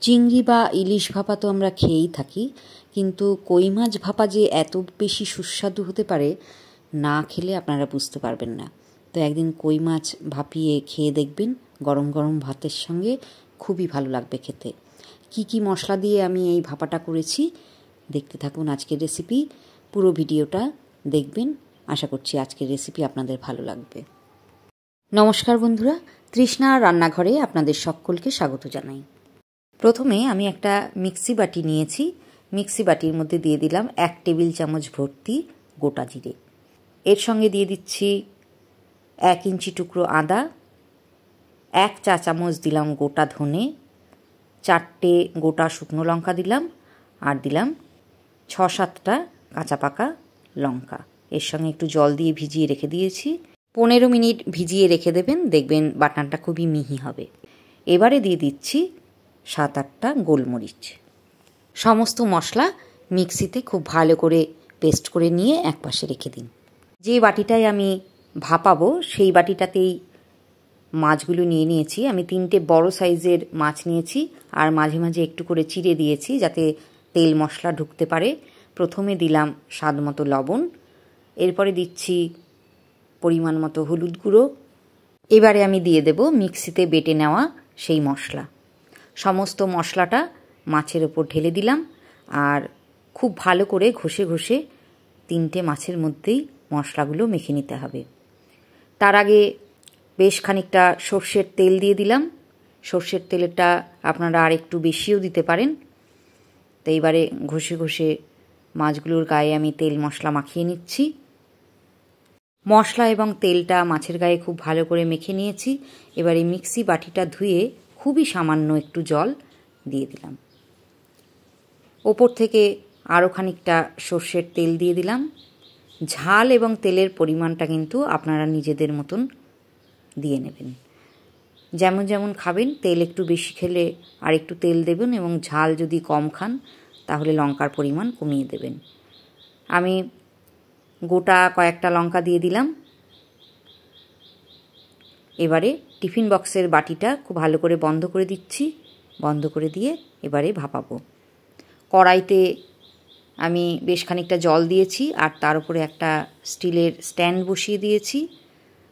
চিংড়ি বা ইলিশ ভাপা তো আমরা খেয়েই থাকি, কিন্তু কই মাছ ভাপা যে এত বেশি সুস্বাদু হতে পারে না খেলে আপনারা বুঝতে পারবেন না। তো একদিন কই মাছ ভাপিয়ে খেয়ে দেখবেন, গরম গরম ভাতের সঙ্গে খুবই ভালো লাগবে খেতে। কি কি মশলা দিয়ে আমি এই ভাপাটা করেছি দেখতে থাকুন আজকের রেসিপি। পুরো ভিডিওটা দেখবেন, আশা করছি আজকের রেসিপি আপনাদের ভালো লাগবে। নমস্কার বন্ধুরা, তৃষ্ণা রান্নাঘরে আপনাদের সকলকে স্বাগত জানাই। প্রথমে আমি একটা মিক্সি বাটি নিয়েছি। মিক্সি বাটির মধ্যে দিয়ে দিলাম 1 টেবিল চামচ ভর্তি গোটা জিরে। এর সঙ্গে দিয়ে দিচ্ছি 1 ইঞ্চি টুকরো আদা, 1 চা চামচ দিলাম গোটা ধনে, 4টে গোটা শুকনো লঙ্কা দিলাম, আর দিলাম 6-7টা কাঁচা পাকা লঙ্কা। এর সঙ্গে একটু জল দিয়ে ভিজিয়ে রেখে দিয়েছি। 15 মিনিট ভিজিয়ে রেখে দেবেন, দেখবেন বাটনাটা খুবই মিহি হবে। এবারে দিয়ে দিচ্ছি 7-8টা গোলমরিচ। সমস্ত মশলা মিক্সিতে খুব ভালো করে পেস্ট করে নিয়ে একপাশে রেখে দিন। যে বাটিটায় আমি ভাপাবো সেই বাটিটাতেই মাছগুলো নিয়ে নিয়েছি। আমি 3টে বড় সাইজের মাছ নিয়েছি, আর মাঝে মাঝে একটু করে চিড়ে দিয়েছি যাতে তেল মশলা ঢুকতে পারে। প্রথমে দিলাম স্বাদ মতো লবণ, এরপরে দিচ্ছি পরিমাণ মতো হলুদ গুঁড়ো। এবারে আমি দিয়ে দেব মিক্সিতে বেটে নেওয়া সেই মশলা। সমস্ত মশলাটা মাছের ওপর ঢেলে দিলাম, আর খুব ভালো করে ঘষে ঘষে 3টে মাছের মধ্যেই মশলাগুলো মেখে নিতে হবে। তার আগে বেশ খানিকটা সর্ষের তেল দিয়ে দিলাম। সর্ষের তেলটা আপনারা আর একটু বেশিও দিতে পারেন। তো এইবারে ঘষে ঘষে মাছগুলোর গায়ে আমি তেল মশলা মাখিয়ে নিচ্ছি। মশলা এবং তেলটা মাছের গায়ে খুব ভালো করে মেখে নিয়েছি। এবারে মিক্সি বাটিটা ধুয়ে খুবই সামান্য একটু জল দিয়ে দিলাম। ওপর থেকে আরও খানিকটা সর্ষের তেল দিয়ে দিলাম। ঝাল এবং তেলের পরিমাণটা কিন্তু আপনারা নিজেদের মতন দিয়ে নেবেন। যেমন যেমন খাবেন, তেল একটু বেশি খেলে আর একটু তেল দেবেন, এবং ঝাল যদি কম খান তাহলে লঙ্কার পরিমাণ কমিয়ে দেবেন। আমি গোটা কয়েকটা লঙ্কা দিয়ে দিলাম। এবারে টিফিন বক্সের বাটিটা খুব ভালো করে বন্ধ করে দিচ্ছি। বন্ধ করে দিয়ে এবারে ভাপাবো। কড়াইতে আমি বেশ খানিকটা জল দিয়েছি, আর তার উপরে একটা স্টিলের স্ট্যান্ড বসিয়ে দিয়েছি।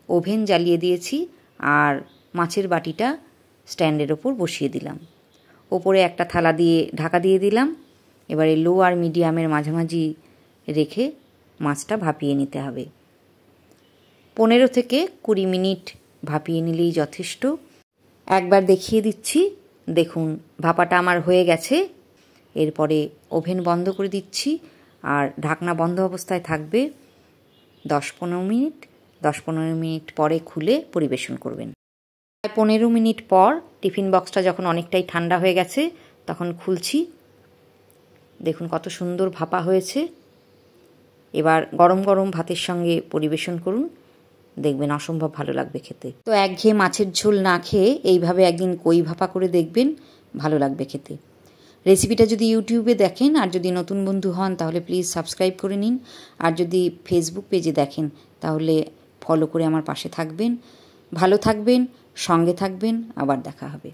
ওভেন জ্বালিয়ে দিয়েছি, আর মাছের বাটিটা স্ট্যান্ডের ওপর বসিয়ে দিলাম। ওপরে একটা থালা দিয়ে ঢাকা দিয়ে দিলাম। এবারে লো আর মিডিয়ামের মাঝামাঝি রেখে মাছটা ভাপিয়ে নিতে হবে। 15 থেকে 20 মিনিট ভাপিয়ে নিলেই যথেষ্ট। একবার দেখিয়ে দিচ্ছি, দেখুন ভাপাটা আমার হয়ে গেছে। এরপরে ওভেন বন্ধ করে দিচ্ছি, আর ঢাকনা বন্ধ অবস্থায় থাকবে 10-15 মিনিট। 10-15 মিনিট পরে খুলে পরিবেশন করবেন। 15 মিনিট পর টিফিন বক্সটা যখন অনেকটাই ঠান্ডা হয়ে গেছে তখন খুলছি। দেখুন কত সুন্দর ভাপা হয়েছে। এবার গরম গরম ভাতের সঙ্গে পরিবেশন করুন, দেখবেন অসম্ভব ভালো লাগবে খেতে। তো একঘেয়ে মাছের ঝোল না খেয়ে এইভাবে একদিন কই ভাপা করে দেখবেন, ভালো লাগবে খেতে। রেসিপিটা যদি ইউটিউবে দেখেন আর যদি নতুন বন্ধু হন তাহলে প্লিজ সাবস্ক্রাইব করে নিন, আর যদি ফেসবুক পেজে দেখেন তাহলে ফলো করে আমার পাশে থাকবেন। ভালো থাকবেন, সঙ্গে থাকবেন, আবার দেখা হবে।